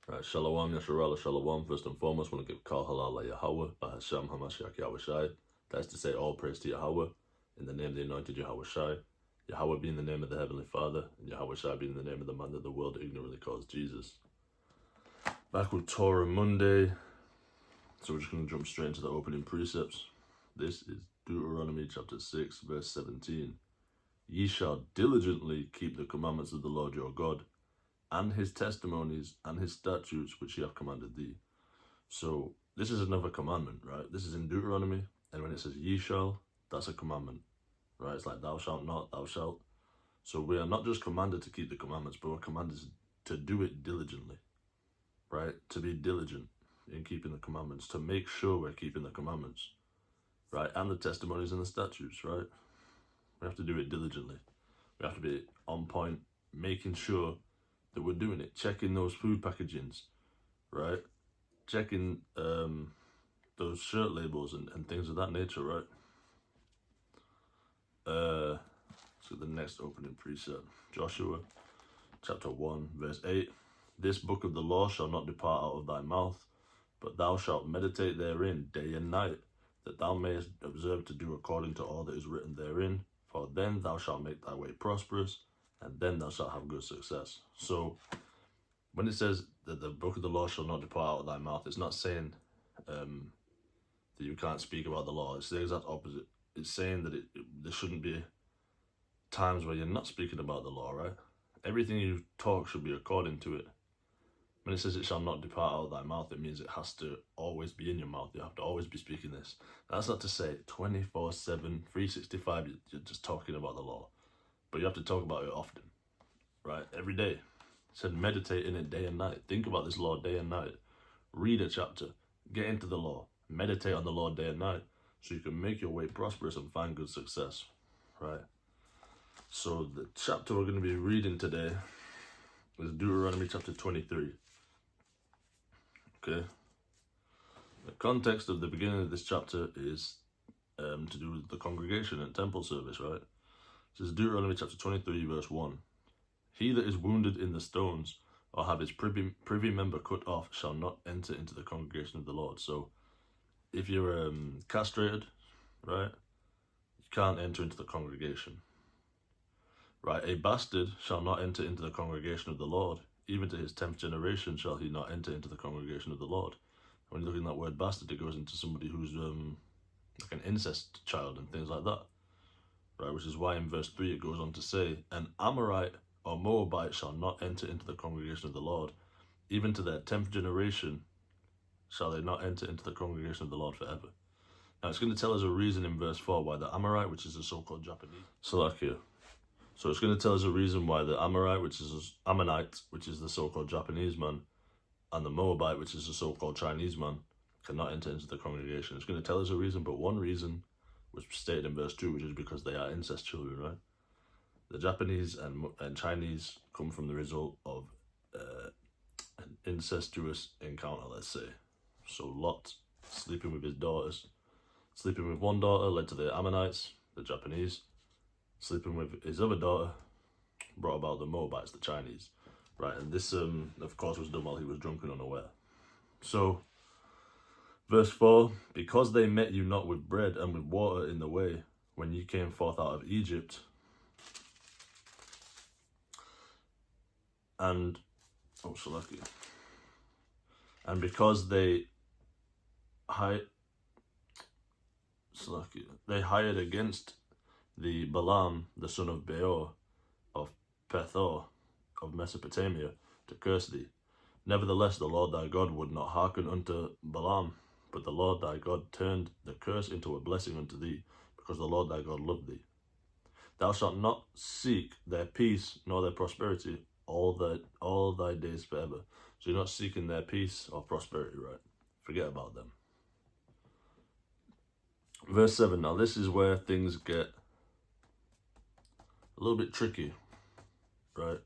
Right, Shalom, Yasharala, Shalom. First and foremost, I want to give Kal Halal Yahweh, Bahasham Hamashiach Yahweh Shai. That is to say, all praise to Yahweh, in the name of the anointed Yahweh Shai. Yahweh being the name of the Heavenly Father, and Yahweh Shai being the name of the man that the world ignorantly calls Jesus. Back with Torah Monday. So we're just going to jump straight into the opening precepts. This is Deuteronomy chapter 6, verse 17. Ye shall diligently keep the commandments of the Lord your God, and his testimonies and his statutes which he hath commanded thee. So this is another commandment, right? This is in Deuteronomy, and when it says ye shall, that's a commandment, right? It's like thou shalt not, thou shalt. So we are not just commanded to keep the commandments, but we're commanded to do it diligently, right? To be diligent in keeping the commandments, to make sure we're keeping the commandments, right? And the testimonies and the statutes, right? We have to do it diligently. We have to be on point, making sure that we're doing it, checking those food packagings, right? Checking those shirt labels and things of that nature, right? So the next opening precept, Joshua chapter 1, verse 8. This book of the law shall not depart out of thy mouth, but thou shalt meditate therein day and night, that thou mayest observe to do according to all that is written therein, for then thou shalt make thy way prosperous, and then thou shalt have good success. So when it says that the book of the law shall not depart out of thy mouth, it's not saying that you can't speak about the law. It's the exact opposite. It's saying that there shouldn't be times where you're not speaking about the law, right? Everything you talk should be according to it. When it says it shall not depart out of thy mouth, it means it has to always be in your mouth. You have to always be speaking this. That's not to say 24/7, 365, you're just talking about the law. But you have to talk about it often, right? Every day. It said meditate in it day and night. Think about this law day and night. Read a chapter. Get into the law. Meditate on the law day and night so you can make your way prosperous and find good success, right? So the chapter we're going to be reading today is Deuteronomy chapter 23. Okay. The context of the beginning of this chapter is to do with the congregation and temple service, right? This is Deuteronomy chapter 23, verse 1. He that is wounded in the stones or have his privy member cut off shall not enter into the congregation of the Lord. So if you're castrated, right, you can't enter into the congregation. Right, a bastard shall not enter into the congregation of the Lord. Even to his 10th generation shall he not enter into the congregation of the Lord. When you look at that word bastard, it goes into somebody who's like an incest child and things like that. Right, which is why in verse 3 it goes on to say, an Amorite or Moabite shall not enter into the congregation of the Lord. Even to their 10th generation shall they not enter into the congregation of the Lord forever. Now it's going to tell us a reason in verse 4 why the Amorite, which is the so-called Japanese, Salakia. So it's going to tell us a reason why the Amorite, which is Ammonite, which is the so-called Japanese man, and the Moabite, which is the so-called Chinese man, cannot enter into the congregation. It's going to tell us a reason, but one reason was stated in verse 2, which is because they are incest children, right? The Japanese and Chinese come from the result of an incestuous encounter, let's say. So Lot sleeping with his daughters. Sleeping with one daughter led to the Ammonites, the Japanese. Sleeping with his other daughter brought about the Moabites, the Chinese, right? And this, of course, was done while he was drunk and unaware. So, verse 4, because they met you not with bread and with water in the way, when ye came forth out of Egypt, and, and because they hired against the Balaam, the son of Beor, of Pethor, of Mesopotamia, to curse thee. Nevertheless, the Lord thy God would not hearken unto Balaam, but the Lord thy God turned the curse into a blessing unto thee, because the Lord thy God loved thee. Thou shalt not seek their peace nor their prosperity all thy days forever. So you're not seeking their peace or prosperity, right? Forget about them. Verse 7, now this is where things get a little bit tricky, right?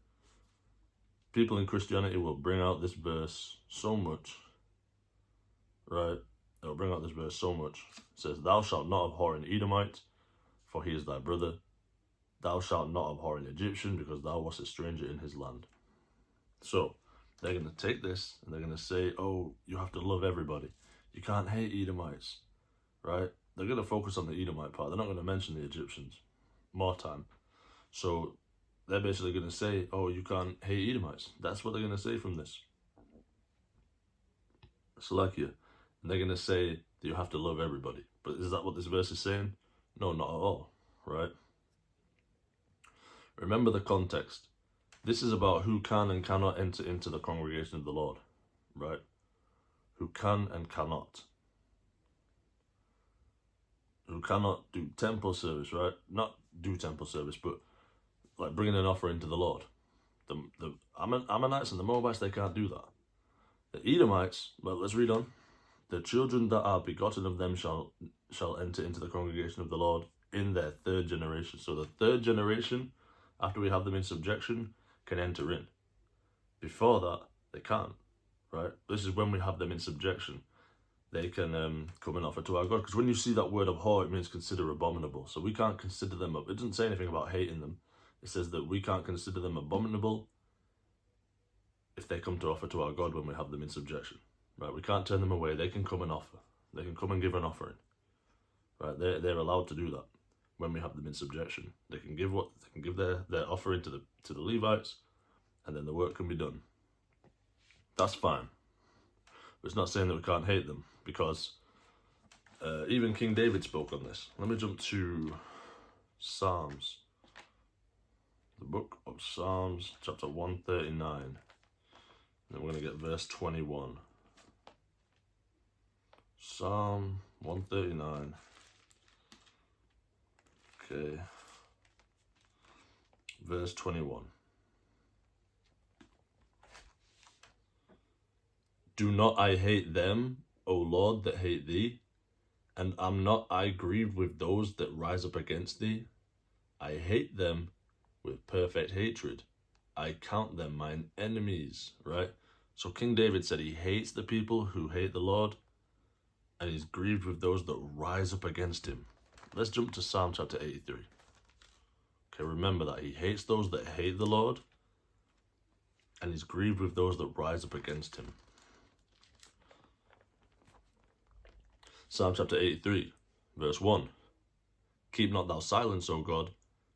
People in Christianity will bring out this verse so much, right? They'll bring out this verse so much. It says, thou shalt not abhor an Edomite, for he is thy brother. Thou shalt not abhor an Egyptian, because thou wast a stranger in his land. So, they're going to take this and they're going to say, oh, you have to love everybody. You can't hate Edomites, right? They're going to focus on the Edomite part. They're not going to mention the Egyptians. More time. So they're basically going to say, oh, you can't hate Edomites. That's what they're going to say from this. Salakia. And they're going to say that you have to love everybody. But is that what this verse is saying? No, not at all, right? Remember the context. This is about who can and cannot enter into the congregation of the Lord, right? Who can and cannot. Who cannot do temple service, right? Not do temple service, but like bringing an offering to the Lord. The Ammonites and the Moabites, they can't do that. The Edomites, well, let's read on. The children that are begotten of them shall enter into the congregation of the Lord in their third generation. So the third generation, after we have them in subjection, can enter in. Before that, they can't, right? This is when we have them in subjection. They can come and offer to our God. Because when you see that word abhor, it means consider abominable. So we can't consider them, it doesn't say anything about hating them. It says that we can't consider them abominable if they come to offer to our God when we have them in subjection. Right? We can't turn them away. They can come and offer. They can come and give an offering. Right? They're allowed to do that when we have them in subjection. They can give their offering to the Levites, and then the work can be done. That's fine. But it's not saying that we can't hate them, because even King David spoke on this. Let me jump to Psalms. The book of Psalms, chapter 139. And then we're going to get verse 21. Psalm 139. Okay. Verse 21. Do not I hate them, O Lord, that hate thee? And am not I grieved with those that rise up against thee? I hate them with perfect hatred. I count them mine enemies, right? So King David said he hates the people who hate the Lord, and he's grieved with those that rise up against him. Let's jump to Psalm chapter 83. Okay, remember that. He hates those that hate the Lord, and he's grieved with those that rise up against him. Psalm chapter 83, verse 1. Keep not thou silence, O God.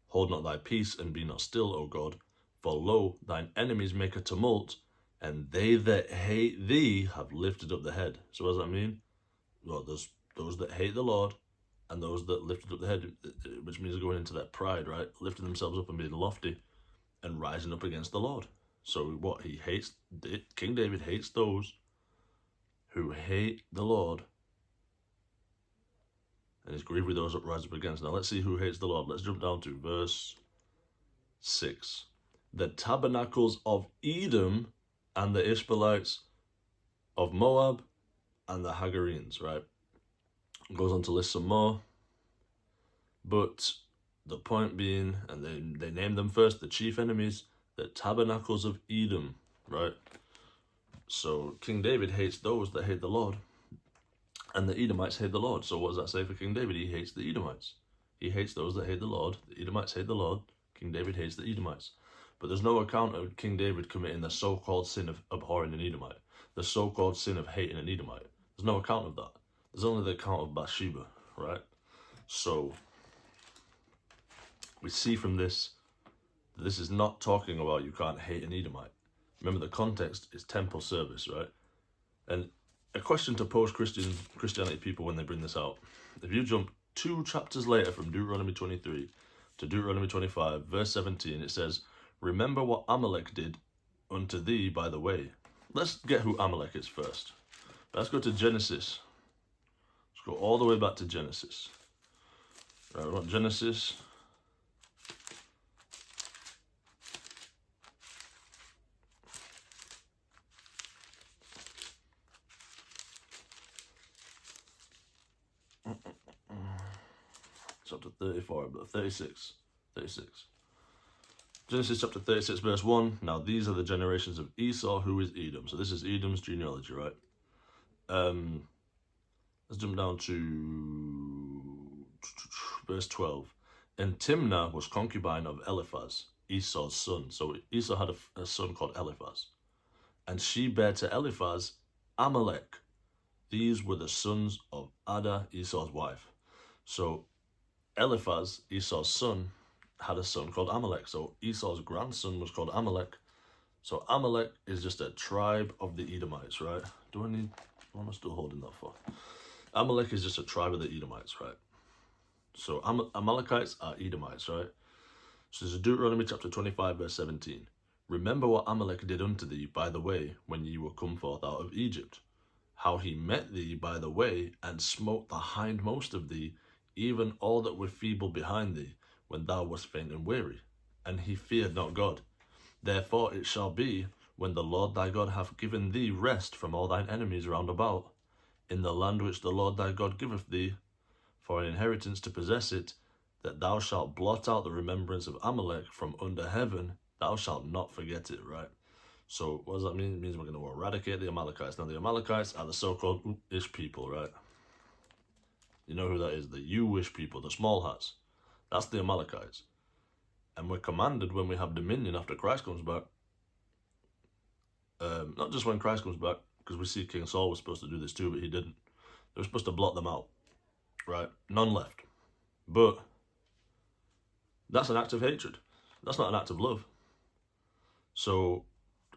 Hold not thy peace, and be not still, O God. For lo, thine enemies make a tumult, and they that hate thee have lifted up the head. So what does that mean? Well, there's those that hate the Lord, and those that lifted up the head, which means going into that pride, right? Lifting themselves up and being lofty, and rising up against the Lord. So what? King David hates those who hate the Lord, and is grieved with those that rise up against. Now let's see who hates the Lord. Let's jump down to verse 6. The tabernacles of Edom and the Ishmaelites of Moab and the Hagarenes, right? Goes on to list some more. But the point being, and they name them first, the chief enemies, the tabernacles of Edom, right? So King David hates those that hate the Lord, and the Edomites hate the Lord. So what does that say for King David? He hates the Edomites. He hates those that hate the Lord. The Edomites hate the Lord. King David hates the Edomites. But there's no account of King David committing the so-called sin of abhorring an Edomite, the so-called sin of hating an Edomite. There's no account of that. There's only the account of Bathsheba, right? So we see from this that this is not talking about you can't hate an Edomite. Remember, the context is temple service, right? And a question to post-Christianity people when they bring this out. If you jump 2 chapters later from Deuteronomy 23 to Deuteronomy 25, verse 17, it says, remember what Amalek did unto thee by the way. Let's get who Amalek is first. Let's go to Genesis. Let's go all the way back to Genesis. Right, we want Genesis. Chapter 34, but 36. Genesis chapter 36, verse 1. Now these are the generations of Esau, who is Edom. So this is Edom's genealogy, right? Let's jump down to verse 12. And Timnah was concubine of Eliphaz, Esau's son. So Esau had a son called Eliphaz. and she bare to Eliphaz Amalek. These were the sons of Ada, Esau's wife. So Eliphaz, Esau's son, had a son called Amalek. So Esau's grandson was called Amalek. So Amalek is just a tribe of the Edomites, right? What am I still holding that for? Amalek is just a tribe of the Edomites, right? So Amalekites are Edomites, right? So this is Deuteronomy chapter 25, verse 17. Remember what Amalek did unto thee by the way when ye were come forth out of Egypt, how he met thee by the way and smote the hindmost of thee, even all that were feeble behind thee, when thou wast faint and weary. And he feared not God. Therefore it shall be, when the Lord thy God hath given thee rest from all thine enemies round about, in the land which the Lord thy God giveth thee, for an inheritance to possess it, that thou shalt blot out the remembrance of Amalek from under heaven, thou shalt not forget it, right? So what does that mean? It means we're going to eradicate the Amalekites. Now the Amalekites are the so-called Ish people, right? You know who that is? The you-ish people, the small hats. That's the Amalekites. And we're commanded when we have dominion after Christ comes back, not just when Christ comes back, because we see King Saul was supposed to do this too, but he didn't. They were supposed to blot them out, right? None left. But that's an act of hatred. That's not an act of love. So,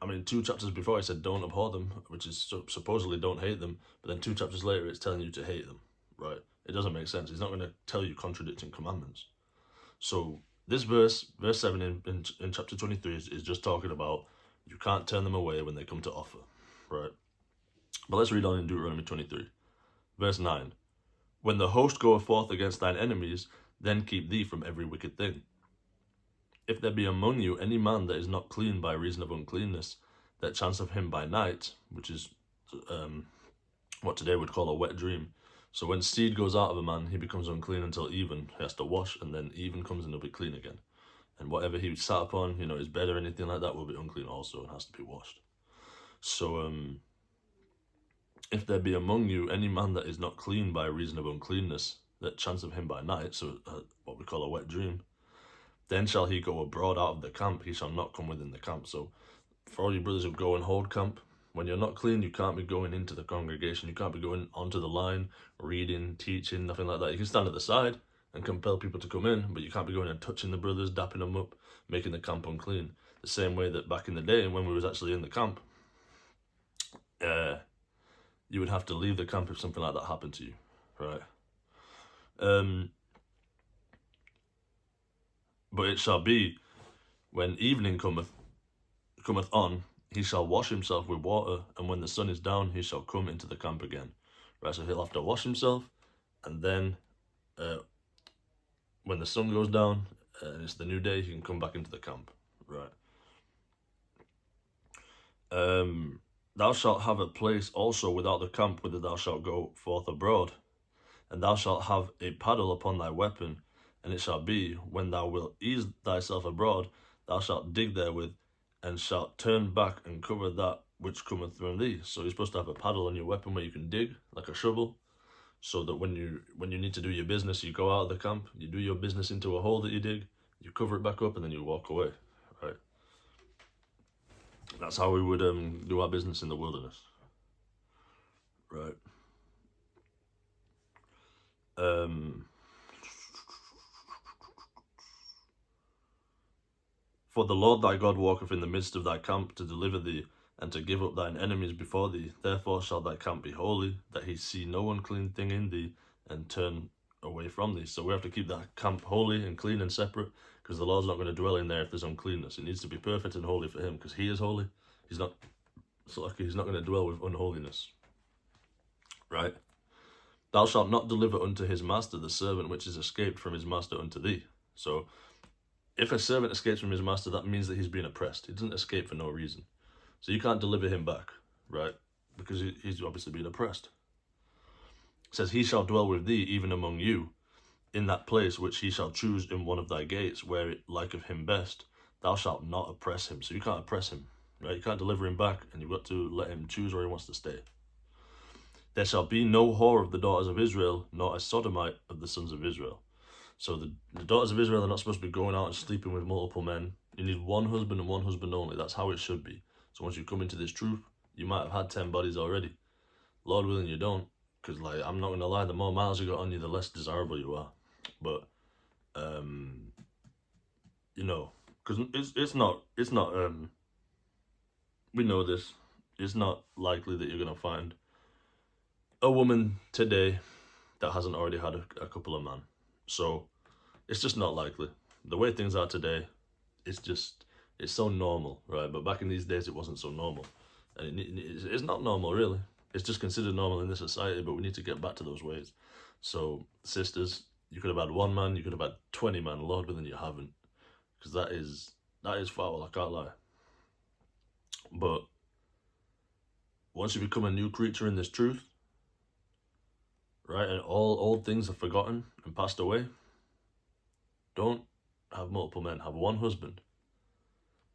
I mean, 2 chapters before I said don't abhor them, which is supposedly don't hate them, but then 2 chapters later it's telling you to hate them, right? It doesn't make sense. He's not going to tell you contradicting commandments. So this verse 7 in chapter 23 is just talking about you can't turn them away when they come to offer, right? But let's read on in Deuteronomy 23. Verse 9. When the host goeth forth against thine enemies, then keep thee from every wicked thing. If there be among you any man that is not clean by reason of uncleanness, that chance of him by night, which is what today would call a wet dream. So when seed goes out of a man, he becomes unclean until even. He has to wash, and then even comes and he'll be clean again. And whatever he sat upon, his bed or anything like that will be unclean also and has to be washed. So if there be among you any man that is not clean by reason of uncleanness, that chance of him by night, so what we call a wet dream, then shall he go abroad out of the camp, he shall not come within the camp. So for all you brothers who go and hold camp, when you're not clean, you can't be going into the congregation, you can't be going onto the line, reading, teaching, nothing like that. You can stand at the side and compel people to come in, but you can't be going and touching the brothers, dapping them up, making the camp unclean. The same way that back in the day, when we was actually in the camp, you would have to leave the camp if something like that happened to you, right? But it shall be, when evening cometh on, he shall wash himself with water, and when the sun is down, he shall come into the camp again. Right, so he'll have to wash himself, and then when the sun goes down, and it's the new day, he can come back into the camp, right? Thou shalt have a place also without the camp, whither thou shalt go forth abroad, and thou shalt have a paddle upon thy weapon, and it shall be, when thou wilt ease thyself abroad, thou shalt dig therewith, and shalt turn back and cover that which cometh from thee. So you're supposed to have a paddle on your weapon where you can dig, like a shovel, so that when you need to do your business, you go out of the camp, you do your business into a hole that you dig, you cover it back up, and then you walk away, right? That's how we would do our business in the wilderness, right? For the Lord thy God walketh in the midst of thy camp to deliver thee, and to give up thine enemies before thee. Therefore shall thy camp be holy, that he see no unclean thing in thee, and turn away from thee. So we have to keep that camp holy and clean and separate, because the Lord's not going to dwell in there if there's uncleanness. It needs to be perfect and holy for him, because he is holy. He's not going to dwell with unholiness, right? Thou shalt not deliver unto his master the servant which is escaped from his master unto thee. So if a servant escapes from his master, that means that he's being oppressed. He doesn't escape for no reason. So you can't deliver him back, right? Because he's obviously being oppressed. It says, he shall dwell with thee, even among you, in that place which he shall choose in one of thy gates, where it liketh him best. Thou shalt not oppress him. So you can't oppress him, right? You can't deliver him back, and you've got to let him choose where he wants to stay. There shall be no whore of the daughters of Israel, nor a sodomite of the sons of Israel. So the daughters of Israel are not supposed to be going out and sleeping with multiple men. You need one husband and one husband only. That's how it should be. So once you come into this truth, you might have had 10 bodies already. Lord willing, you don't. Because, like, I'm not going to lie, the more miles you got on you, the less desirable you are. But, you know, because it's not, we know this. It's not likely that you're going to find a woman today that hasn't already had a couple of men. So it's just not likely. The way things are today, it's so normal, right? But back in these days, it wasn't so normal. And it's not normal, really. It's just considered normal in this society, but we need to get back to those ways. So, sisters, you could have had 1 man, you could have had 20 men. Lord willing, you haven't. Because that is foul, I can't lie. But once you become a new creature in this truth, right, and all old things are forgotten and passed away, don't have multiple men. Have 1 husband.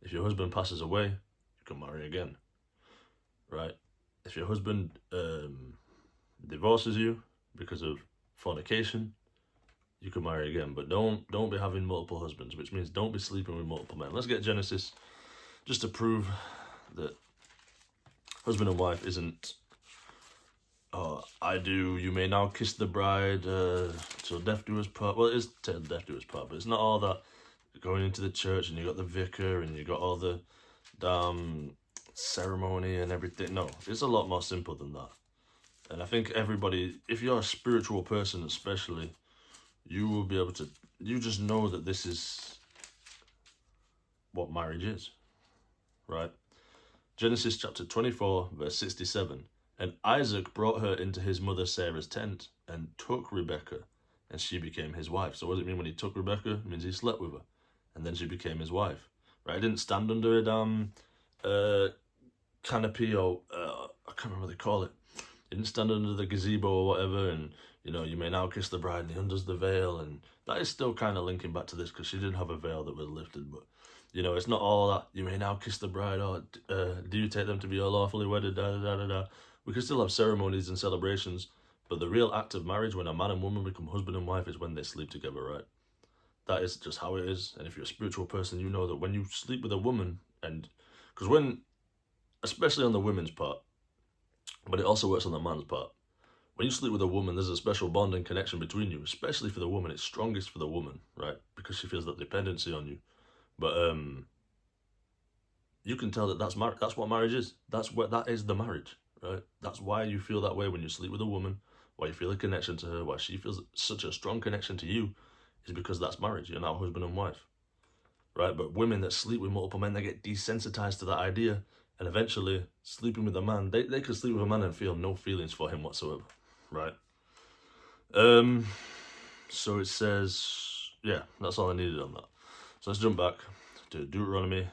If your husband passes away, you can marry again, right? If your husband divorces you because of fornication, you can marry again. But don't be having multiple husbands, which means don't be sleeping with multiple men. Let's get Genesis just to prove that husband and wife isn't, you may now kiss the bride till death do us part. Well, it is till death do us part, but it's not all that going into the church and you got the vicar and you got all the damn ceremony and everything. No, it's a lot more simple than that. And I think everybody, if you're a spiritual person especially, you will be able to, you just know that this is what marriage is, right? Genesis chapter 24, verse 67. And Isaac brought her into his mother Sarah's tent and took Rebekah, and she became his wife. So what does it mean when he took Rebekah? It means he slept with her, and then she became his wife, right? He didn't stand under a damn canopy or, I can't remember what they call it. He didn't stand under the gazebo or whatever, and, you know, you may now kiss the bride, and he undoes the veil, and that is still kind of linking back to this, because she didn't have a veil that was lifted, but, you know, it's not all that, you may now kiss the bride, or do you take them to be your lawfully wedded, da-da-da-da-da. We can still have ceremonies and celebrations, but the real act of marriage, when a man and woman become husband and wife, is when they sleep together, right? That is just how it is. And if you're a spiritual person, you know that when you sleep with a woman, and because when, especially on the women's part, but it also works on the man's part, when you sleep with a woman, there's a special bond and connection between you, especially for the woman. It's strongest for the woman, right? Because she feels that dependency on you. But you can tell that that's what marriage is. That is the marriage, right? That's why you feel that way when you sleep with a woman, why you feel a connection to her, why she feels such a strong connection to you, is because that's marriage. You're now husband and wife, right? But women that sleep with multiple men, they get desensitized to that idea, and eventually sleeping with a man, they could sleep with a man and feel no feelings for him whatsoever, right? So it says, yeah, that's all I needed on that. So let's jump back to Deuteronomy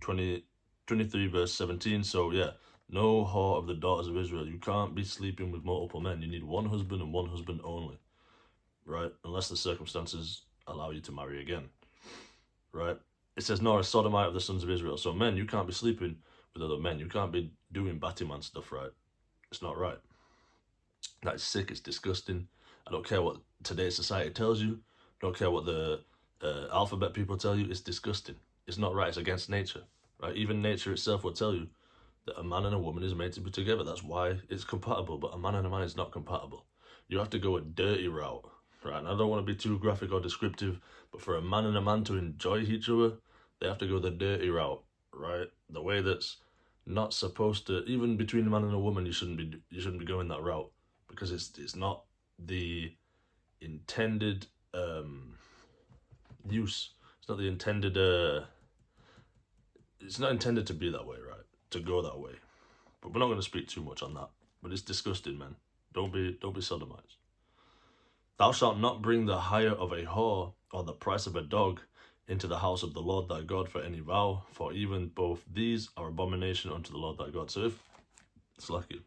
23 verse 17. So yeah, no whore of the daughters of Israel. You can't be sleeping with multiple men. You need 1 husband and 1 husband only, right? Unless the circumstances allow you to marry again, right? It says, nor a sodomite of the sons of Israel. So men, you can't be sleeping with other men. You can't be doing Batman stuff, right? It's not right. That is sick. It's disgusting. I don't care what today's society tells you. I don't care what the alphabet people tell you. It's disgusting. It's not right. It's against nature, right? Even nature itself will tell you that a man and a woman is made to be together. That's why it's compatible. But a man and a man is not compatible. You have to go a dirty route, right? And I don't want to be too graphic or descriptive, but for a man and a man to enjoy each other, they have to go the dirty route, right? The way that's not supposed to. Even between a man and a woman, you shouldn't be going that route, because it's not the intended use. It's not the intended. It's not intended to be that way, right? To go that way. But we're not going to speak too much on that. But it's disgusting, man. Don't be sodomites. Thou shalt not bring the hire of a whore or the price of a dog into the house of the Lord thy God for any vow, for even both these are abomination unto the Lord thy God. So if it's like it,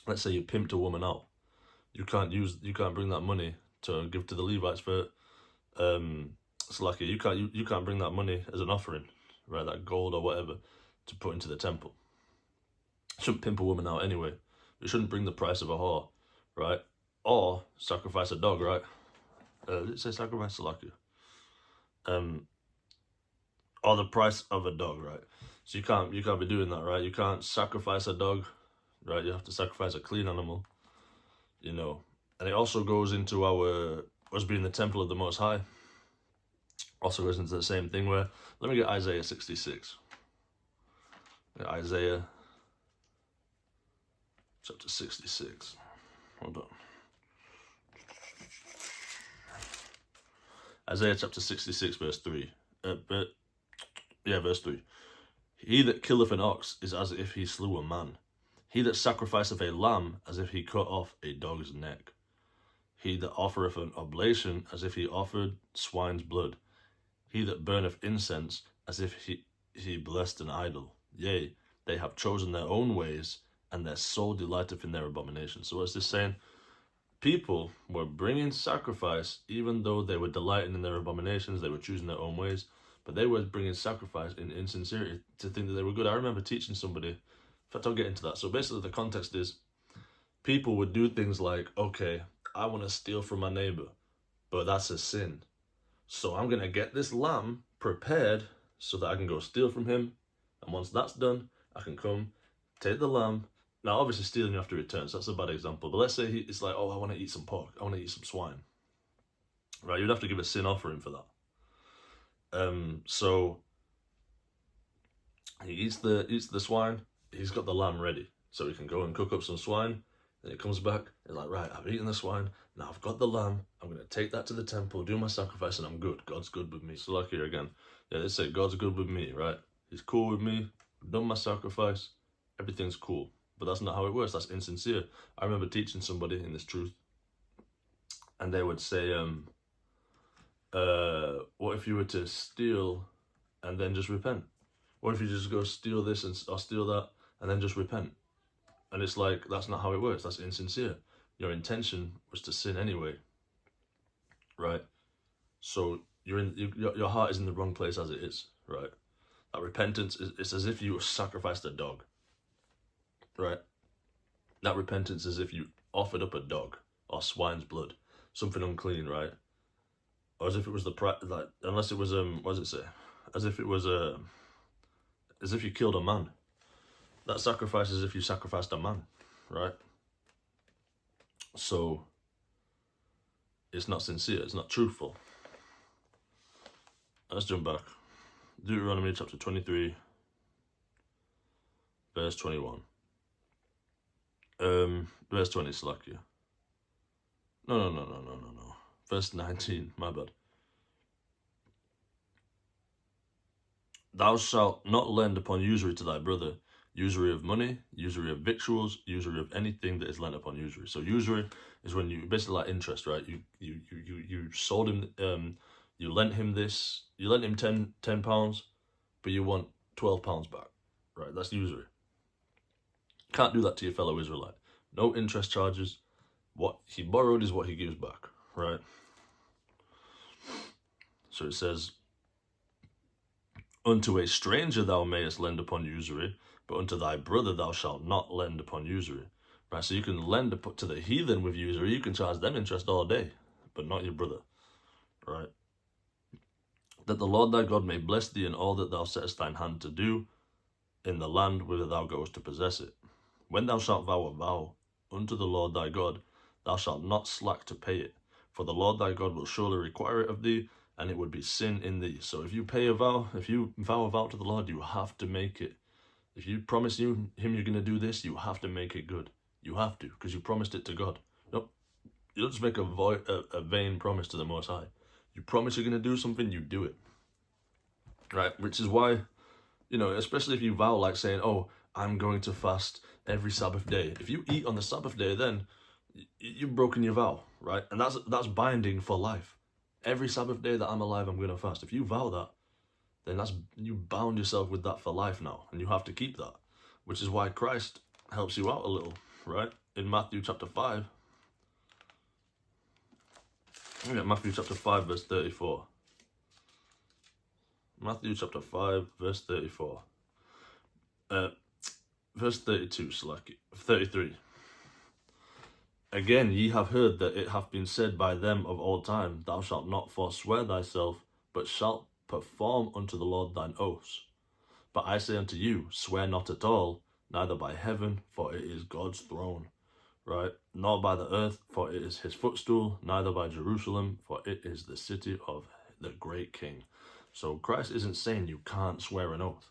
let's say you pimped a woman out, you can't bring that money to give to the Levites for it's like it, you can't bring that money as an offering, right? That gold or whatever to put into the temple. You shouldn't pimp a woman out anyway. You shouldn't bring the price of a whore, right? Or sacrifice a dog, right? Did it say sacrifice Salakia? Or the price of a dog, right? So you can't be doing that, right? You can't sacrifice a dog, right? You have to sacrifice a clean animal, you know. And it also goes into us being the temple of the Most High. Also goes into the same thing where, let me get Isaiah 66. Isaiah chapter 66. Hold on. Isaiah chapter 66, verse 3. Verse 3. He that killeth an ox is as if he slew a man. He that sacrificeth a lamb as if he cut off a dog's neck. He that offereth an oblation as if he offered swine's blood. He that burneth incense as if he blessed an idol. Yea, they have chosen their own ways, and their soul delighteth in their abominations. So what's this saying? People were bringing sacrifice, even though they were delighting in their abominations, they were choosing their own ways, but they were bringing sacrifice in insincerity to think that they were good. I remember teaching somebody, in fact, I'll get into that. So basically the context is, people would do things like, okay, I want to steal from my neighbor, but that's a sin. So I'm going to get this lamb prepared so that I can go steal from him. And once that's done, I can come, take the lamb. Now, obviously, stealing you have to return, so that's a bad example. But let's say it's like, oh, I want to eat some pork. I want to eat some swine. Right? You'd have to give a sin offering for that. So he eats the swine. He's got the lamb ready. So he can go and cook up some swine. Then he comes back. He's like, right, I've eaten the swine. Now I've got the lamb. I'm going to take that to the temple, do my sacrifice, and I'm good. God's good with me. So like here again. Yeah, they say God's good with me, right? He's cool with me. I've done my sacrifice. Everything's cool. But that's not how it works. That's insincere. I remember teaching somebody in this truth, and they would say, what if you were to steal and then just repent? What if you just go steal this or steal that and then just repent? And it's like, that's not how it works. That's insincere. Your intention was to sin anyway, right? So your heart is in the wrong place as it is, right? That repentance it's as if you sacrificed a dog. Right? That repentance is if you offered up a dog or swine's blood, something unclean, right? Or as if it was unless it was what does it say? As if you killed a man. That sacrifice is if you sacrificed a man, right? So it's not sincere, it's not truthful. Let's jump back. Deuteronomy chapter 23, verse 21. Verse 20, Slakia. No. Verse 19, my bad. Thou shalt not lend upon usury to thy brother, usury of money, usury of victuals, usury of anything that is lent upon usury. So usury is when you, basically like interest, right? You sold him, you lent him this, you lent him 10 pounds, but you want 12 pounds back, right? That's usury. Can't do that to your fellow Israelite. No interest charges. What he borrowed is what he gives back, right? So it says, unto a stranger thou mayest lend upon usury, but unto thy brother thou shalt not lend upon usury. Right, so you can lend to the heathen with usury, you can charge them interest all day, but not your brother, right? That the Lord thy God may bless thee in all that thou settest thine hand to do in the land whither thou goest to possess it. When thou shalt vow a vow unto the Lord thy God, thou shalt not slack to pay it, for the Lord thy God will surely require it of thee, and it would be sin in thee. So if you vow a vow to the Lord, you have to make it. If you promise him you're going to do this, you have to make it good. You have to, because you promised it to God. Nope. You don't just make a vain promise to the Most High. You promise you're going to do something, you do it. Right? Which is why, especially if you vow, like saying, oh, I'm going to fast every Sabbath day. If you eat on the Sabbath day, then you've broken your vow, right? And that's binding for life. Every Sabbath day that I'm alive, I'm going to fast. If you vow that, then you bound yourself with that for life now, and you have to keep that, which is why Christ helps you out a little, right? In Matthew chapter 5. Matthew chapter 5, verse 34. Matthew chapter 5, verse 34. Verse 32, 33. Again, ye have heard that it hath been said by them of old time, thou shalt not forswear thyself, but shalt perform unto the Lord thine oaths. But I say unto you, swear not at all, neither by heaven, for it is God's throne, right? Nor by the earth, for it is his footstool, neither by Jerusalem, for it is the city of the great king. So Christ isn't saying you can't swear an oath,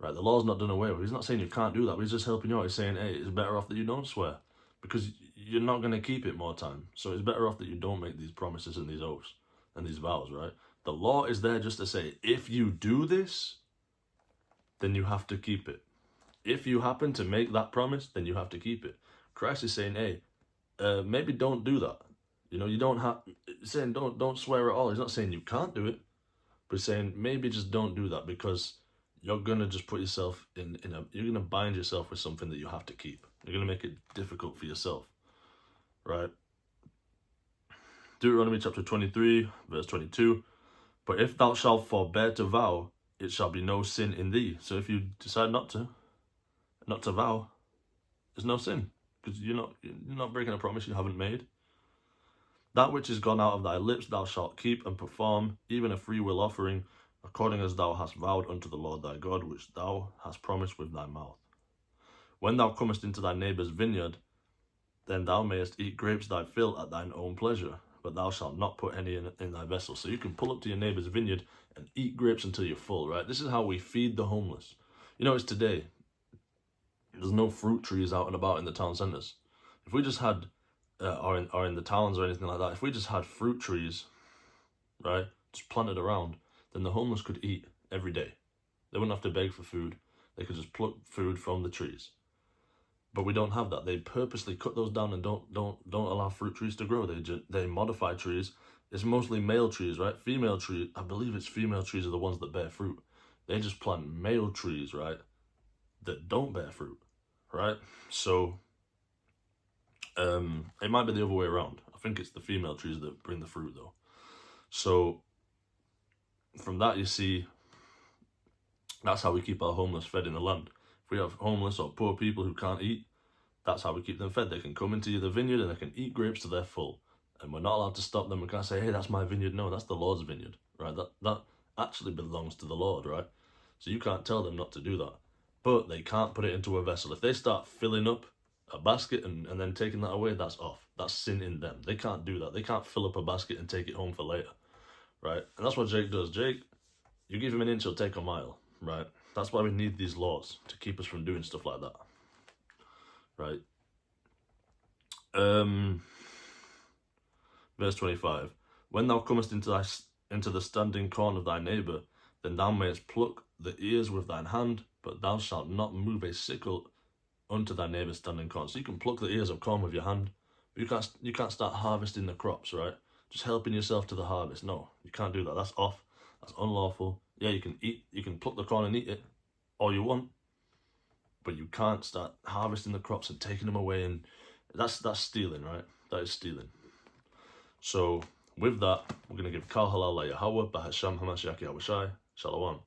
right? The law's not done away with. He's not saying you can't do that, but he's just helping you out. He's saying, hey, it's better off that you don't swear, because you're not going to keep it more time. So it's better off that you don't make these promises and these oaths and these vows, right? The law is there just to say, if you do this, then you have to keep it. If you happen to make that promise, then you have to keep it. Christ is saying, hey, maybe don't do that. You know, you don't have, saying don't swear at all. He's not saying you can't do it, but he's saying maybe just don't do that, because you're going to just put yourself you're going to bind yourself with something that you have to keep. You're going to make it difficult for yourself, right? Deuteronomy chapter 23, verse 22. But if thou shalt forbear to vow, it shall be no sin in thee. So if you decide not to vow, there's no sin, because you're not breaking a promise you haven't made. That which is gone out of thy lips thou shalt keep and perform, even a freewill offering, according as thou hast vowed unto the Lord thy God, which thou hast promised with thy mouth. When thou comest into thy neighbour's vineyard, then thou mayest eat grapes thy fill at thine own pleasure, but thou shalt not put any in thy vessel. So you can pull up to your neighbour's vineyard and eat grapes until you're full, right? This is how we feed the homeless. You know, it's today. There's no fruit trees out and about in the town centres. If we just had, or in the towns or anything like that, if we just had fruit trees, right, just planted around, then the homeless could eat every day. They wouldn't have to beg for food. They could just pluck food from the trees. But we don't have that. They purposely cut those down and don't allow fruit trees to grow. They modify trees. It's mostly male trees, right? Female trees, I believe it's female trees are the ones that bear fruit. They just plant male trees, right, that don't bear fruit, right? So it might be the other way around. I think it's the female trees that bring the fruit, though. So from that, you see, that's how we keep our homeless fed in the land. If we have homeless or poor people who can't eat, that's how we keep them fed. They can come into the vineyard and they can eat grapes till they're full. And we're not allowed to stop them. We can't say, hey, that's my vineyard. No, that's the Lord's vineyard, right? That actually belongs to the Lord, right? So you can't tell them not to do that. But they can't put it into a vessel. If they start filling up a basket and then taking that away, that's off. That's sin in them. They can't do that. They can't fill up a basket and take it home for later, right? And that's what Jake does. Jake, you give him an inch, he'll take a mile, right? That's why we need these laws, to keep us from doing stuff like that, right? Verse 25. When thou comest into the standing corn of thy neighbour, then thou mayest pluck the ears with thine hand, but thou shalt not move a sickle unto thy neighbour's standing corn. So you can pluck the ears of corn with your hand, but you can't start harvesting the crops, right? Just helping yourself to the harvest. No, you can't do that. That's off. That's unlawful. Yeah, you can pluck the corn and eat it all you want, but you can't start harvesting the crops and taking them away, and that's stealing, right? That is stealing. So with that, we're going to give Kal Halal La Yahweh Bahasham Hamashiach Yahushai. Shalom.